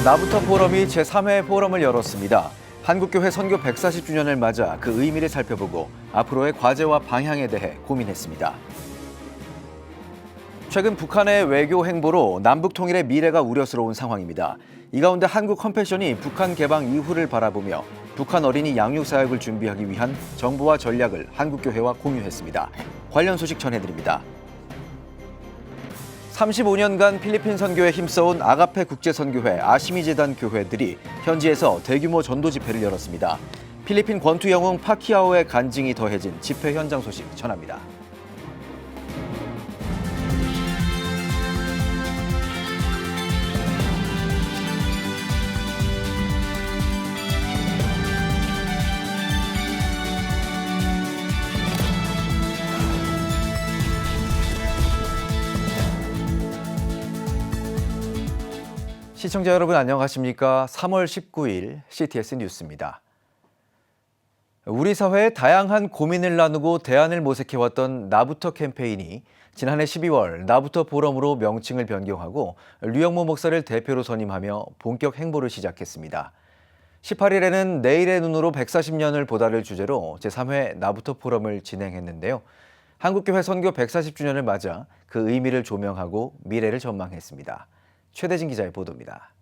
나부터 포럼이 제3회 포럼을 열었습니다. 한국교회 선교 140주년을 맞아 그 의미를 살펴보고 앞으로의 과제와 방향에 대해 고민했습니다. 최근 북한의 외교 행보로 남북 통일의 미래가 우려스러운 상황입니다. 이 가운데 한국 컴패션이 북한 개방 이후를 바라보며 북한 어린이 양육 사역을 준비하기 위한 정보와 전략을 한국교회와 공유했습니다. 관련 소식 전해드립니다. 35년간 필리핀 선교에 힘써온 아가페 국제선교회 아시미재단 교회들이 현지에서 대규모 전도 집회를 열었습니다. 필리핀 권투 영웅 파키아오의 간증이 더해진 집회 현장 소식 전합니다. 시청자 여러분 안녕하십니까? 3월 19일 CTS 뉴스입니다. 우리 사회의 다양한 고민을 나누고 대안을 모색해왔던 나부터 캠페인이 지난해 12월 나부터 포럼으로 명칭을 변경하고 류영모 목사를 대표로 선임하며 본격 행보를 시작했습니다. 18일에는 내일의 눈으로 140년을 보다를 주제로 제3회 나부터 포럼을 진행했는데요. 한국교회 선교 140주년을 맞아 그 의미를 조명하고 미래를 전망했습니다. 최대진 기자의 보도입니다.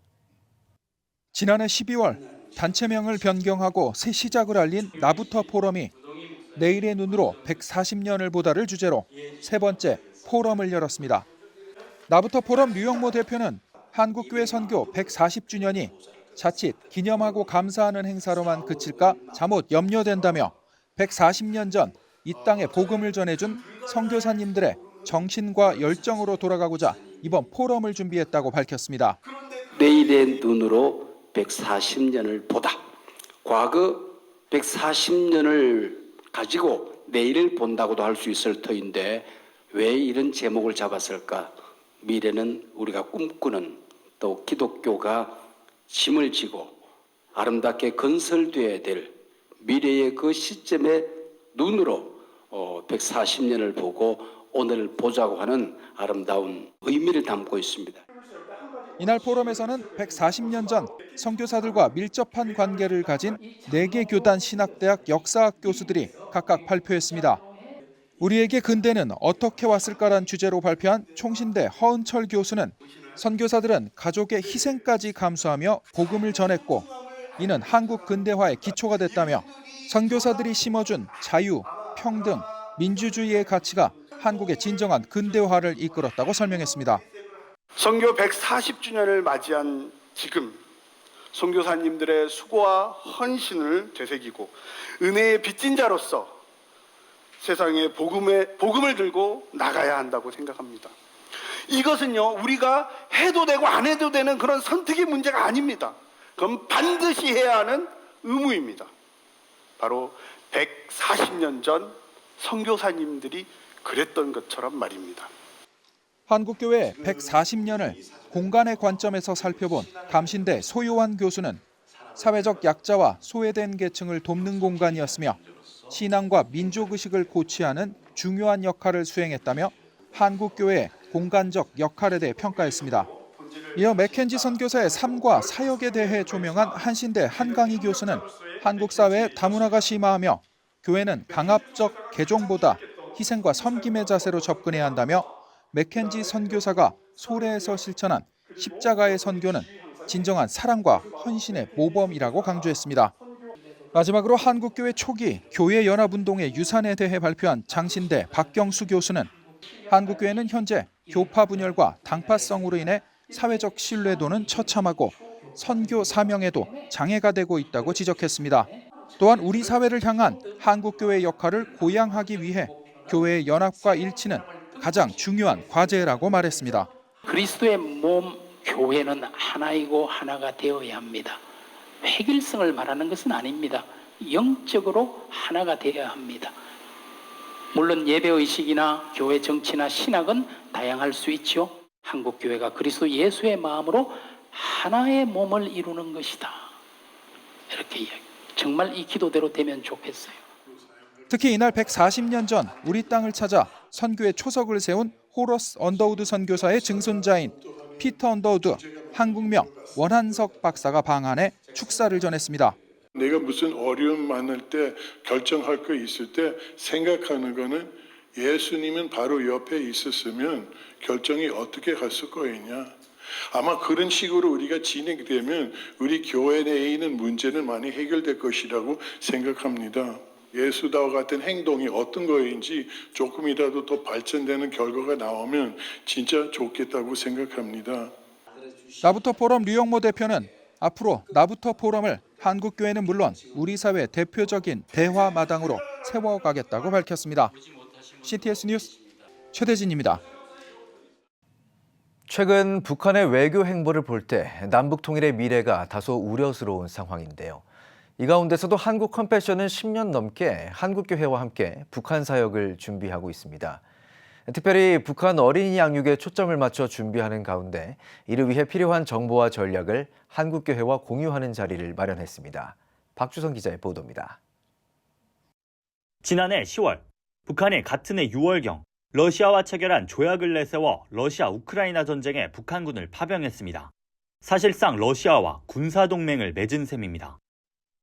지난해 12월 단체명을 변경하고 새 시작을 알린 나부터 포럼이 내일의 눈으로 140년을 보다를 주제로 세 번째 포럼을 열었습니다. 나부터 포럼 류영모 대표는 한국교회 선교 140주년이 자칫 기념하고 감사하는 행사로만 그칠까 잠옷 염려된다며 140년 전 이 땅에 복음을 전해준 선교사님들의 정신과 열정으로 돌아가고자 이번 포럼을 준비했다고 밝혔습니다. 내일의 눈으로 140년을 보다. 과거 140년을 가지고 내일을 본다고도 할 수 있을 터인데 왜 이런 제목을 잡았을까? 미래는 우리가 꿈꾸는 또 기독교가 힘을 지고 아름답게 건설되어야 될 미래의 그 시점에 눈으로 140년을 보고 오늘 보자고 하는 아름다운 의미를 담고 있습니다. 이날 포럼에서는 140년 전 선교사들과 밀접한 관계를 가진 4개 교단 신학대학 역사학 교수들이 각각 발표했습니다. 우리에게 근대는 어떻게 왔을까란 주제로 발표한 총신대 허은철 교수는 선교사들은 가족의 희생까지 감수하며 복음을 전했고 이는 한국 근대화의 기초가 됐다며 선교사들이 심어준 자유, 평등, 민주주의의 가치가 한국의 진정한 근대화를 이끌었다고 설명했습니다. 선교 140주년을 맞이한 지금 선교사님들의 수고와 헌신을 되새기고 은혜의 빚진 자로서 세상에 복음을 들고 나가야 한다고 생각합니다. 이것은요 우리가 해도 되고 안 해도 되는 그런 선택의 문제가 아닙니다. 그건 반드시 해야 하는 의무입니다. 바로 140년 전 선교사님들이 그랬던 것처럼 말입니다. 한국교회 140년을 공간의 관점에서 살펴본 감신대 소요한 교수는 사회적 약자와 소외된 계층을 돕는 공간이었으며 신앙과 민족의식을 고취하는 중요한 역할을 수행했다며 한국교회의 공간적 역할에 대해 평가했습니다. 이어 맥켄지 선교사의 삶과 사역에 대해 조명한 한신대 한강희 교수는 한국 사회의 다문화가 심화하며 교회는 강압적 개종보다 희생과 섬김의 자세로 접근해야 한다며 맥켄지 선교사가 소래에서 실천한 십자가의 선교는 진정한 사랑과 헌신의 모범이라고 강조했습니다. 마지막으로 한국교회 초기 교회연합운동의 유산에 대해 발표한 장신대 박경수 교수는 한국교회는 현재 교파 분열과 당파성으로 인해 사회적 신뢰도는 처참하고 선교 사명에도 장애가 되고 있다고 지적했습니다. 또한 우리 사회를 향한 한국교회의 역할을 고양하기 위해 교회의 연합과 일치는 가장 중요한 과제라고 말했습니다. 그리스도의 몸 교회는 하나이고 하나가 되어야 합니다. 획일성을 말하는 것은 아닙니다. 영적으로 하나가 되어야 합니다. 물론 예배의식이나 교회 정치나 신학은 다양할 수 있죠. 한국교회가 그리스도 예수의 마음으로 하나의 몸을 이루는 것이다. 이렇게 이야기. 정말 이 기도대로 되면 좋겠어요. 특히 이날 140년 전 우리 땅을 찾아 선교의 초석을 세운 호러스 언더우드 선교사의 증손자인 피터 언더우드, 한국명 원한석 박사가 방한해 축사를 전했습니다. 내가 무슨 어려움 만날 때 결정할 거 있을 때 생각하는 거는 예수님은 바로 옆에 있었으면 결정이 어떻게 갔을 거였냐. 아마 그런 식으로 우리가 진행되면 우리 교회 내에 있는 문제는 많이 해결될 것이라고 생각합니다. 예수다와 같은 행동이 어떤 거인지 조금이라도 더 발전되는 결과가 나오면 진짜 좋겠다고 생각합니다. 나부터 포럼 류영모 대표는 앞으로 나부터 포럼을 한국교회는 물론 우리 사회 대표적인 대화 마당으로 세워가겠다고 밝혔습니다. CTS 뉴스 최대진입니다. 최근 북한의 외교 행보를 볼 때 남북 통일의 미래가 다소 우려스러운 상황인데요. 이 가운데서도 한국 컴패션은 10년 넘게 한국교회와 함께 북한 사역을 준비하고 있습니다. 특별히 북한 어린이 양육에 초점을 맞춰 준비하는 가운데 이를 위해 필요한 정보와 전략을 한국교회와 공유하는 자리를 마련했습니다. 박주성 기자의 보도입니다. 지난해 10월, 북한이 같은 해 6월경 러시아와 체결한 조약을 내세워 러시아 우크라이나 전쟁에 북한군을 파병했습니다. 사실상 러시아와 군사동맹을 맺은 셈입니다.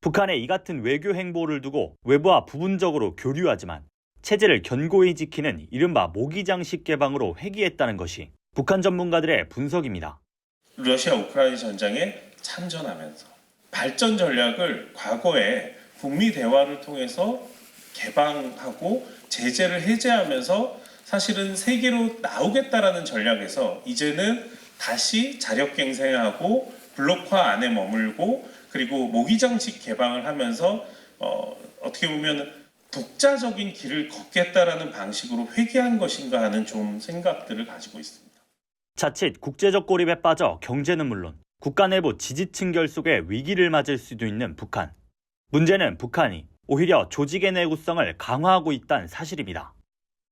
북한의 이 같은 외교 행보를 두고 외부와 부분적으로 교류하지만 체제를 견고히 지키는 이른바 모기장식 개방으로 회귀했다는 것이 북한 전문가들의 분석입니다. 러시아 우크라이나 전쟁에 참전하면서 발전 전략을 과거에 북미 대화를 통해서 개방하고 제재를 해제하면서 사실은 세계로 나오겠다라는 전략에서 이제는 다시 자력갱생하고 블록화 안에 머물고 그리고 모기장식 개방을 하면서 어떻게 보면 독자적인 길을 걷겠다라는 방식으로 회귀한 것인가 하는 좀 생각들을 가지고 있습니다. 자칫 국제적 고립에 빠져 경제는 물론 국가 내부 지지층 결속에 위기를 맞을 수도 있는 북한. 문제는 북한이 오히려 조직의 내구성을 강화하고 있다는 사실입니다.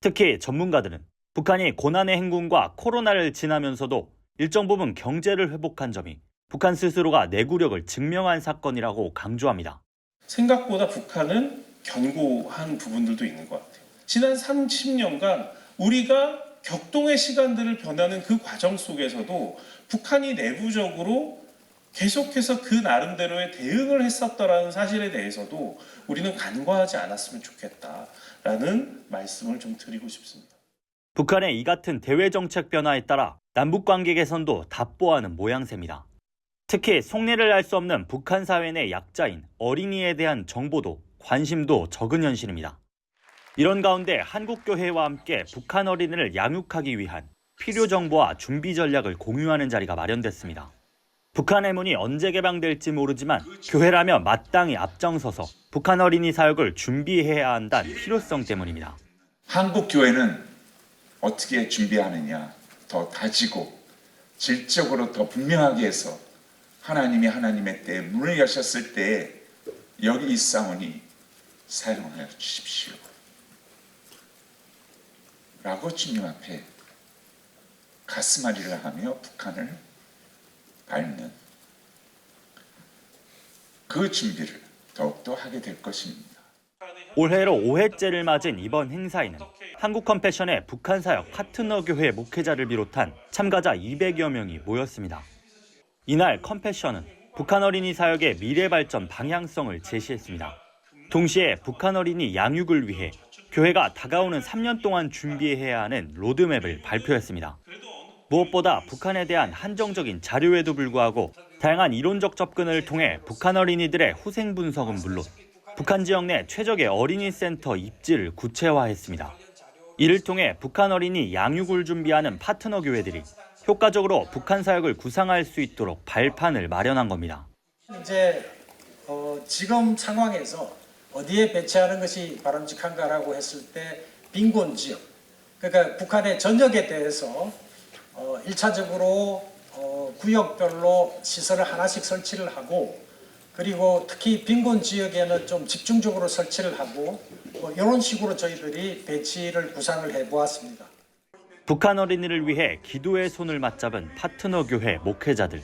특히 전문가들은 북한이 고난의 행군과 코로나를 지나면서도 일정 부분 경제를 회복한 점이 북한 스스로가 내구력을 증명한 사건이라고 강조합니다. 생각보다 북한은 견고한 부분들도 있는 것 같아요. 지난 30년간 우리가 격동의 시간들을 변하는 그 과정 속에서도 북한이 내부적으로 계속해서 그 나름대로의 대응을 했었다라는 사실에 대해서도 우리는 간과하지 않았으면 좋겠다라는 말씀을 좀 드리고 싶습니다. 북한의 이 같은 대외 정책 변화에 따라 남북 관계 개선도 답보하는 모양새입니다. 특히 속내를 알 수 없는 북한 사회 내 약자인 어린이에 대한 정보도 관심도 적은 현실입니다. 이런 가운데 한국교회와 함께 북한 어린이를 양육하기 위한 필요 정보와 준비 전략을 공유하는 자리가 마련됐습니다. 북한의 문이 언제 개방될지 모르지만 교회라면 마땅히 앞장서서 북한 어린이 사역을 준비해야 한다는 필요성 때문입니다. 한국교회는 어떻게 준비하느냐, 더 다지고 질적으로 더 분명하게 해서 하나님이 하나님의 때에 문을 여셨을 때에 여기 있사오니 사용하여 주십시오 라고 주님 앞에 가슴앓이를 하며 북한을 밟는 그 준비를 더욱더 하게 될 것입니다. 올해로 5회째를 맞은 이번 행사에는 한국 컴패션의 북한 사역 파트너 교회 목회자를 비롯한 참가자 200여 명이 모였습니다. 이날 컴패션은 북한 어린이 사역의 미래 발전 방향성을 제시했습니다. 동시에 북한 어린이 양육을 위해 교회가 다가오는 3년 동안 준비해야 하는 로드맵을 발표했습니다. 무엇보다 북한에 대한 한정적인 자료에도 불구하고 다양한 이론적 접근을 통해 북한 어린이들의 후생 분석은 물론 북한 지역 내 최적의 어린이 센터 입지를 구체화했습니다. 이를 통해 북한 어린이 양육을 준비하는 파트너 교회들이 효과적으로 북한 사역을 구상할 수 있도록 발판을 마련한 겁니다. 이제 지금 상황에서 어디에 배치하는 것이 바람직한가라고 했을 때 빈곤 지역, 그러니까 북한의 전역에 대해서 1차적으로 구역별로 시설을 하나씩 설치를 하고 그리고 특히 빈곤 지역에는 좀 집중적으로 설치를 하고 이런 식으로 저희들이 배치를 구상을 해보았습니다. 북한 어린이를 위해 기도의 손을 맞잡은 파트너 교회 목회자들.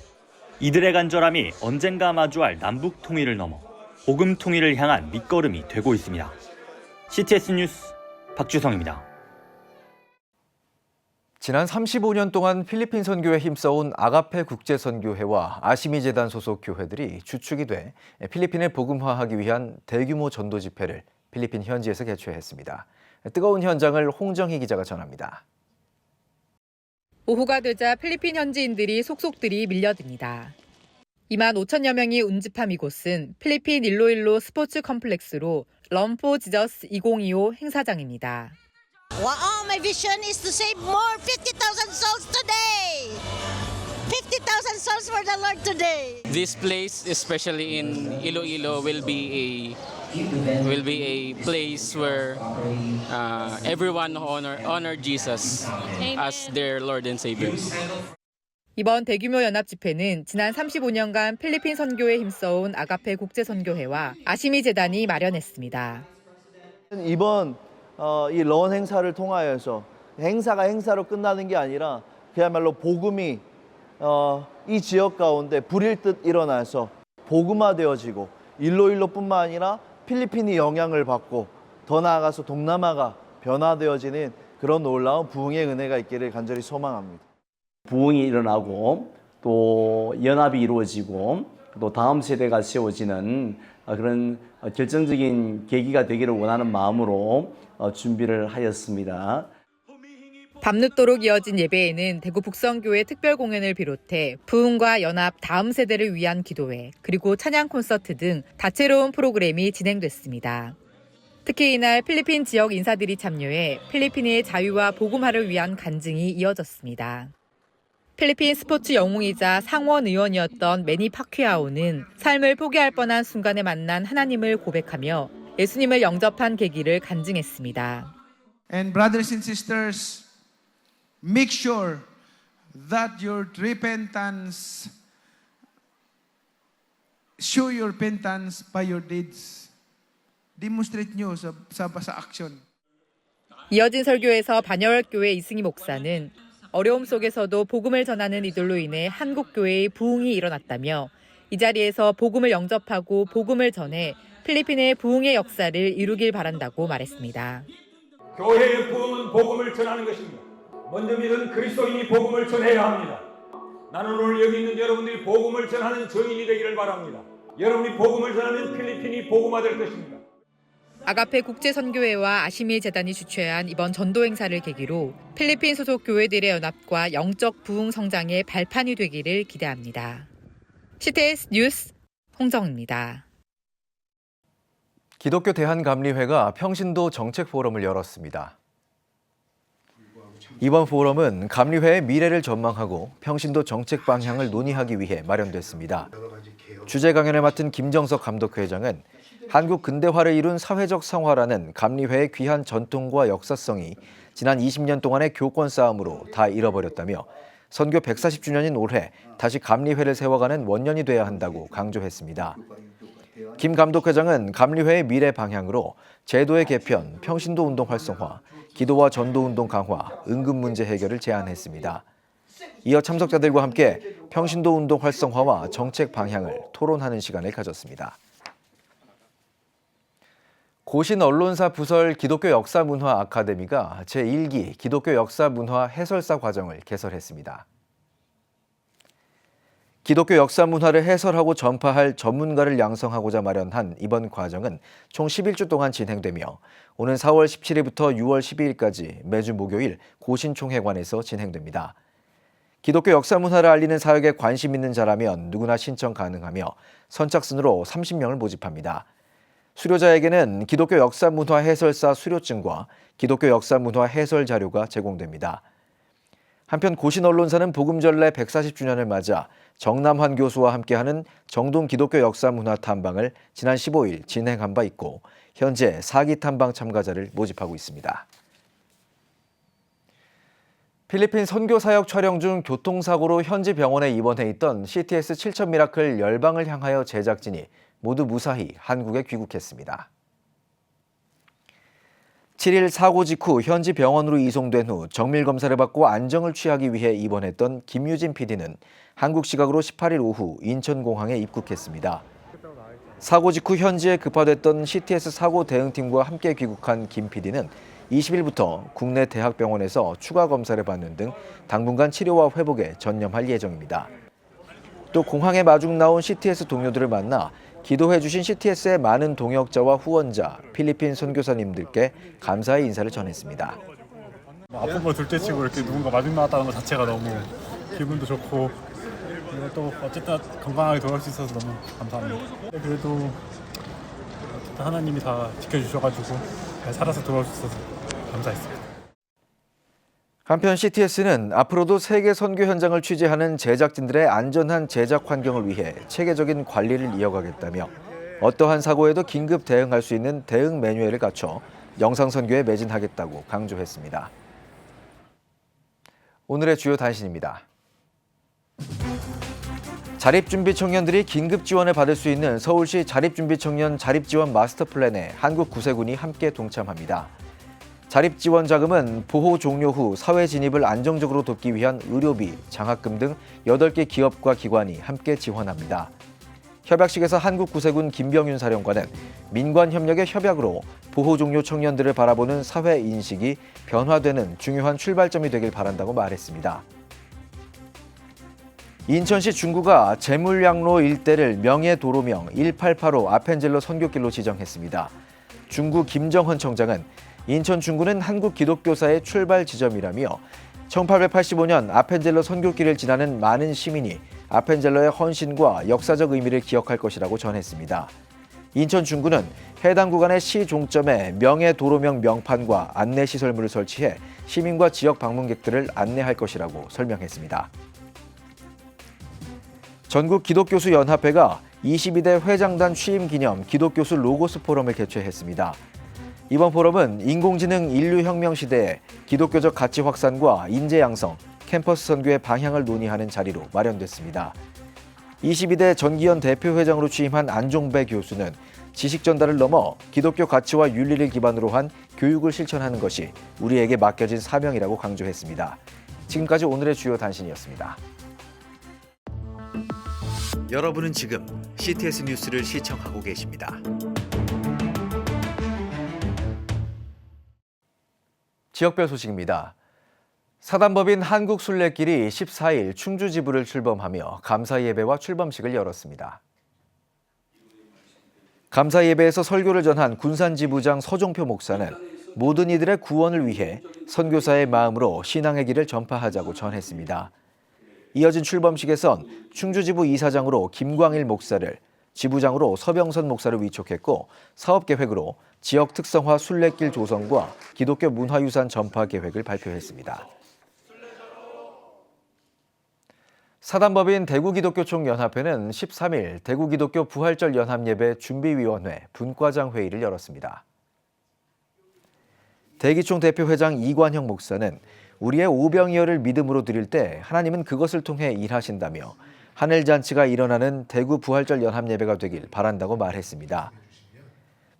이들의 간절함이 언젠가 마주할 남북 통일을 넘어 복음 통일을 향한 밑거름이 되고 있습니다. CTS 뉴스 박주성입니다. 지난 35년 동안 필리핀 선교에 힘써온 아가페 국제선교회와 아시미 재단 소속 교회들이 주축이 돼 필리핀을 복음화하기 위한 대규모 전도 집회를 필리핀 현지에서 개최했습니다. 뜨거운 현장을 홍정희 기자가 전합니다. 오후가 되자 필리핀 현지인들이 속속들이 밀려듭니다. 2만 5천여 명이 운집한 이곳은 필리핀 일로일로 스포츠 컴플렉스로 런 포 지저스 2025 행사장입니다. My vision is to save more 50,000 souls today. 50,000 souls for the Lord today. This place, especially in Iloilo, will be a place where everyone honor Jesus as their Lord and Savior. 이번 대규모 연합 집회는 지난 35년간 필리핀 선교에 힘써온 아가페 국제선교회와 아시미 재단이 마련했습니다. 이번 이 런 행사를 통하여서 행사가 행사로 끝나는 게 아니라 그야말로 복음이 이 지역 가운데 불일 듯 일어나서 복음화되어지고 일로일로뿐만 아니라 필리핀이 영향을 받고 더 나아가서 동남아가 변화되어지는 그런 놀라운 부흥의 은혜가 있기를 간절히 소망합니다. 부흥이 일어나고 또 연합이 이루어지고 또 다음 세대가 세워지는 그런 결정적인 계기가 되기를 원하는 마음으로 준비를 하였습니다. 밤늦도록 이어진 예배에는 대구 북성교회 특별 공연을 비롯해 부흥과 연합 다음 세대를 위한 기도회 그리고 찬양 콘서트 등 다채로운 프로그램이 진행됐습니다. 특히 이날 필리핀 지역 인사들이 참여해 필리핀의 자유와 복음화를 위한 간증이 이어졌습니다. 필리핀 스포츠 영웅이자 상원 의원이었던 매니 파퀴아오는 삶을 포기할 뻔한 순간에 만난 하나님을 고백하며 예수님을 영접한 계기를 간증했습니다. And brothers and sisters, make sure that your repentance, show your repentance by your deeds. Demonstrate nyo sa action. 이어진 설교에서 반열교회 이승희 목사는 어려움 속에서도 복음을 전하는 이들로 인해 한국 교회의 부흥이 일어났다며 이 자리에서 복음을 영접하고 복음을 전해 필리핀의 부흥의 역사를 이루길 바란다고 말했습니다. 교회의 부흥은 복음을 전하는 것입니다. 먼저 믿은 그리스도인이 복음을 전해야 합니다. 나는 오늘 여기 있는 여러분들이 복음을 전하는 증인이 되기를 바랍니다. 여러분이 복음을 전하는 필리핀이 복음화될 것입니다. 아가페 국제선교회와 아시미 재단이 주최한 이번 전도 행사를 계기로 필리핀 소속 교회들의 연합과 영적 부흥 성장의 발판이 되기를 기대합니다. CTS 뉴스 홍정입니다. 기독교 대한감리회가 평신도 정책 포럼을 열었습니다. 이번 포럼은 감리회의 미래를 전망하고 평신도 정책 방향을 논의하기 위해 마련됐습니다. 주재 강연을 맡은 김정석 감독회장은 한국 근대화를 이룬 사회적 성화라는 감리회의 귀한 전통과 역사성이 지난 20년 동안의 교권 싸움으로 다 잃어버렸다며 선교 140주년인 올해 다시 감리회를 세워가는 원년이 돼야 한다고 강조했습니다. 김 감독회장은 감리회의 미래 방향으로 제도의 개편, 평신도 운동 활성화, 기도와 전도 운동 강화, 은근 문제 해결을 제안했습니다. 이어 참석자들과 함께 평신도 운동 활성화와 정책 방향을 토론하는 시간을 가졌습니다. 고신 언론사 부설 기독교 역사문화 아카데미가 제1기 기독교 역사문화 해설사 과정을 개설했습니다. 기독교 역사문화를 해설하고 전파할 전문가를 양성하고자 마련한 이번 과정은 총 11주 동안 진행되며 오는 4월 17일부터 6월 12일까지 매주 목요일 고신총회관에서 진행됩니다. 기독교 역사문화를 알리는 사역에 관심 있는 자라면 누구나 신청 가능하며 선착순으로 30명을 모집합니다. 수료자에게는 기독교 역사문화 해설사 수료증과 기독교 역사문화 해설 자료가 제공됩니다. 한편 고신 언론사는 복음전래 140주년을 맞아 정남환 교수와 함께하는 정동 기독교 역사문화 탐방을 지난 15일 진행한 바 있고 현재 4기 탐방 참가자를 모집하고 있습니다. 필리핀 선교 사역 촬영 중 교통사고로 현지 병원에 입원해 있던 CTS 7천 미라클 열방을 향하여 제작진이 모두 무사히 한국에 귀국했습니다. 7일 사고 직후 현지 병원으로 이송된 후 정밀 검사를 받고 안정을 취하기 위해 입원했던 김유진 PD는 한국 시각으로 18일 오후 인천공항에 입국했습니다. 사고 직후 현지에 급파됐던 CTS 사고 대응팀과 함께 귀국한 김 PD는 20일부터 국내 대학병원에서 추가 검사를 받는 등 당분간 치료와 회복에 전념할 예정입니다. 또 공항에 마중 나온 CTS 동료들을 만나 기도해 주신 CTS의 많은 동역자와 후원자, 필리핀 선교사님들께 감사의 인사를 전했습니다. 아픈 거 둘째치고 이렇게 누군가 마중 나왔다는 것 자체가 너무 기분도 좋고 또 어쨌든 건강하게 돌아올 수 있어서 너무 감사합니다. 그래도 어쨌든 하나님이 다 지켜주셔가지고 잘 살아서 돌아올 수 있어서 감사했습니다. 한편 CTS는 앞으로도 세계 선교 현장을 취재하는 제작진들의 안전한 제작 환경을 위해 체계적인 관리를 이어가겠다며 어떠한 사고에도 긴급 대응할 수 있는 대응 매뉴얼을 갖춰 영상 선교에 매진하겠다고 강조했습니다. 오늘의 주요 단신입니다. 자립준비 청년들이 긴급 지원을 받을 수 있는 서울시 자립준비청년 자립지원 마스터 플랜에 한국 구세군이 함께 동참합니다. 자립지원 자금은 보호 종료 후 사회 진입을 안정적으로 돕기 위한 의료비, 장학금 등 8개 기업과 기관이 함께 지원합니다. 협약식에서 한국구세군 김병윤 사령관은 민관 협력의 협약으로 보호 종료 청년들을 바라보는 사회 인식이 변화되는 중요한 출발점이 되길 바란다고 말했습니다. 인천시 중구가 제물양로 일대를 명예도로명 1885 아펜젤러 선교길로 지정했습니다. 중구 김정헌 청장은 인천 중구는 한국 기독교사의 출발 지점이라며 1885년 아펜젤러 선교길을 지나는 많은 시민이 아펜젤러의 헌신과 역사적 의미를 기억할 것이라고 전했습니다. 인천 중구는 해당 구간의 시 종점에 명예도로명 명판과 안내시설물을 설치해 시민과 지역 방문객들을 안내할 것이라고 설명했습니다. 전국 기독교수 연합회가 22대 회장단 취임 기념 기독교수 로고스 포럼을 개최했습니다. 이번 포럼은 인공지능 인류혁명 시대에 기독교적 가치 확산과 인재 양성, 캠퍼스 선교의 방향을 논의하는 자리로 마련됐습니다. 22대 전기현 대표회장으로 취임한 안종배 교수는 지식 전달을 넘어 기독교 가치와 윤리를 기반으로 한 교육을 실천하는 것이 우리에게 맡겨진 사명이라고 강조했습니다. 지금까지 오늘의 주요 단신이었습니다. 여러분은 지금 CTS 뉴스를 시청하고 계십니다. 지역별 소식입니다. 사단법인 한국순례길이 14일 충주 지부를 출범하며 감사 예배와 출범식을 열었습니다. 감사 예배에서 설교를 전한 군산 지부장 서종표 목사는 모든 이들의 구원을 위해 선교사의 마음으로 신앙의 길을 전파하자고 전했습니다. 이어진 출범식에선 충주 지부 이사장으로 김광일 목사를, 지부장으로 서병선 목사를 위촉했고 사업 계획으로 지역 특성화 순례길 조성과 기독교 문화유산 전파 계획을 발표했습니다. 사단법인 대구기독교총연합회는 13일 대구기독교 부활절 연합예배 준비위원회 분과장 회의를 열었습니다. 대기총 대표회장 이관형 목사는 우리의 오병이어를 믿음으로 드릴 때 하나님은 그것을 통해 일하신다며 하늘잔치가 일어나는 대구 부활절 연합예배가 되길 바란다고 말했습니다.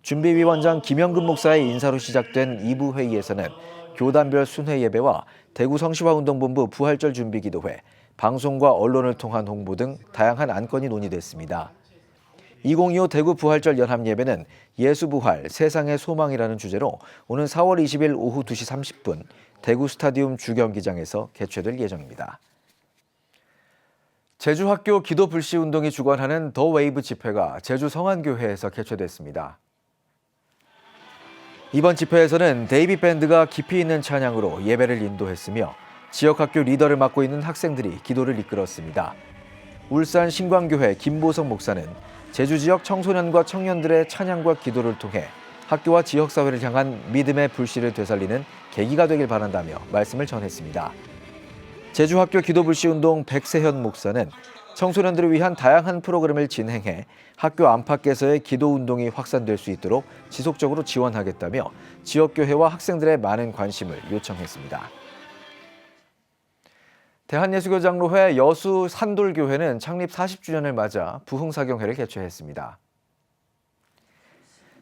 준비위원장 김영근 목사의 인사로 시작된 2부 회의에서는 교단별 순회 예배와 대구 성시화운동본부 부활절 준비기도회, 방송과 언론을 통한 홍보 등 다양한 안건이 논의됐습니다. 2025 대구 부활절 연합예배는 예수부활, 세상의 소망이라는 주제로 오는 4월 20일 오후 2시 30분 대구 스타디움 주경기장에서 개최될 예정입니다. 제주학교 기도불시운동이 주관하는 더 웨이브 집회가 제주 성안교회에서 개최됐습니다. 이번 집회에서는 데이비 밴드가 깊이 있는 찬양으로 예배를 인도했으며 지역학교 리더를 맡고 있는 학생들이 기도를 이끌었습니다. 울산 신광교회 김보성 목사는 제주 지역 청소년과 청년들의 찬양과 기도를 통해 학교와 지역사회를 향한 믿음의 불씨를 되살리는 계기가 되길 바란다며 말씀을 전했습니다. 제주학교 기도불시운동 백세현 목사는 청소년들을 위한 다양한 프로그램을 진행해 학교 안팎에서의 기도운동이 확산될 수 있도록 지속적으로 지원하겠다며 지역교회와 학생들의 많은 관심을 요청했습니다. 대한예수교장로회 여수 산돌교회는 창립 40주년을 맞아 부흥사경회를 개최했습니다.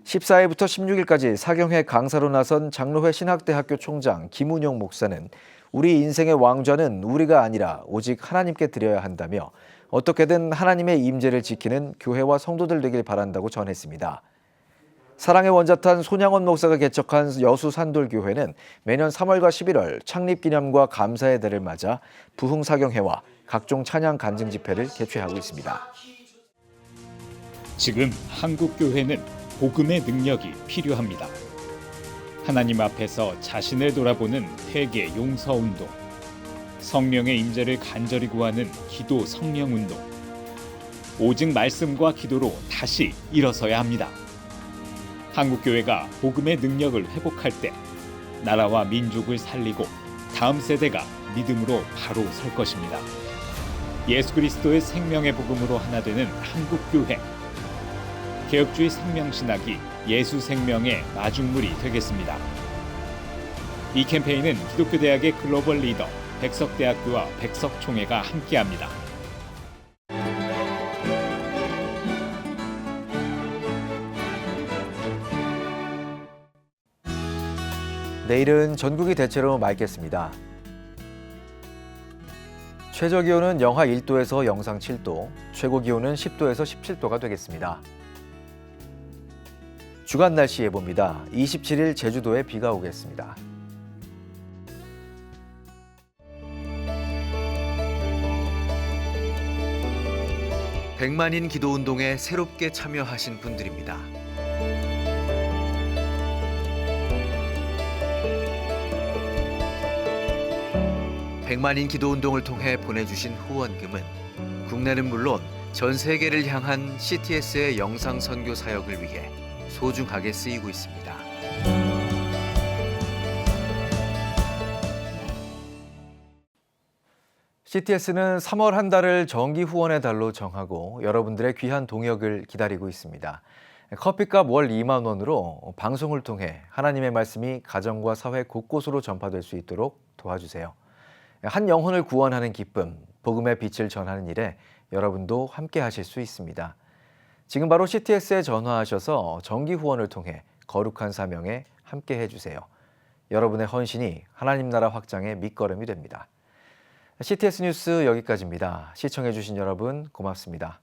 14일부터 16일까지 사경회 강사로 나선 장로회 신학대학교 총장 김운용 목사는 우리 인생의 왕좌는 우리가 아니라 오직 하나님께 드려야 한다며 어떻게든 하나님의 임재를 지키는 교회와 성도들 되길 바란다고 전했습니다. 사랑의 원자탄 손양원 목사가 개척한 여수산돌교회는 매년 3월과 11월 창립기념과 감사의 대를 맞아 부흥사경회와 각종 찬양 간증 집회를 개최하고 있습니다. 지금 한국교회는 복음의 능력이 필요합니다. 하나님 앞에서 자신을 돌아보는 회개 용서운동, 성령의 임재를 간절히 구하는 기도 성령운동, 오직 말씀과 기도로 다시 일어서야 합니다. 한국교회가 복음의 능력을 회복할 때 나라와 민족을 살리고 다음 세대가 믿음으로 바로 설 것입니다. 예수 그리스도의 생명의 복음으로 하나 되는 한국교회. 개혁주의 생명신학이 예수 생명의 마중물이 되겠습니다. 이 캠페인은 기독교대학의 글로벌 리더 백석대학교와 백석총회가 함께합니다. 내일은 전국이 대체로 맑겠습니다. 최저기온은 영하 1도에서 영상 7도, 최고기온은 10도에서 17도가 되겠습니다. 주간 날씨 예보입니다. 27일 제주도에 비가 오겠습니다. 백만인 기도운동에 새롭게 참여하신 분들입니다. 백만인 기도운동을 통해 보내주신 후원금은 국내는 물론 전 세계를 향한 CTS의 영상 선교 사역을 위해 소중하게 쓰이고 있습니다. CTS는 3월 한 달을 정기 후원의 달로 정하고 여러분들의 귀한 동역을 기다리고 있습니다. 커피값 월 2만 원으로 방송을 통해 하나님의 말씀이 가정과 사회 곳곳으로 전파될 수 있도록 도와주세요. 한 영혼을 구원하는 기쁨, 복음의 빛을 전하는 일에 여러분도 함께 하실 수 있습니다. 지금 바로 CTS에 전화하셔서 정기 후원을 통해 거룩한 사명에 함께 해주세요. 여러분의 헌신이 하나님 나라 확장의 밑거름이 됩니다. CTS 뉴스 여기까지입니다. 시청해주신 여러분 고맙습니다.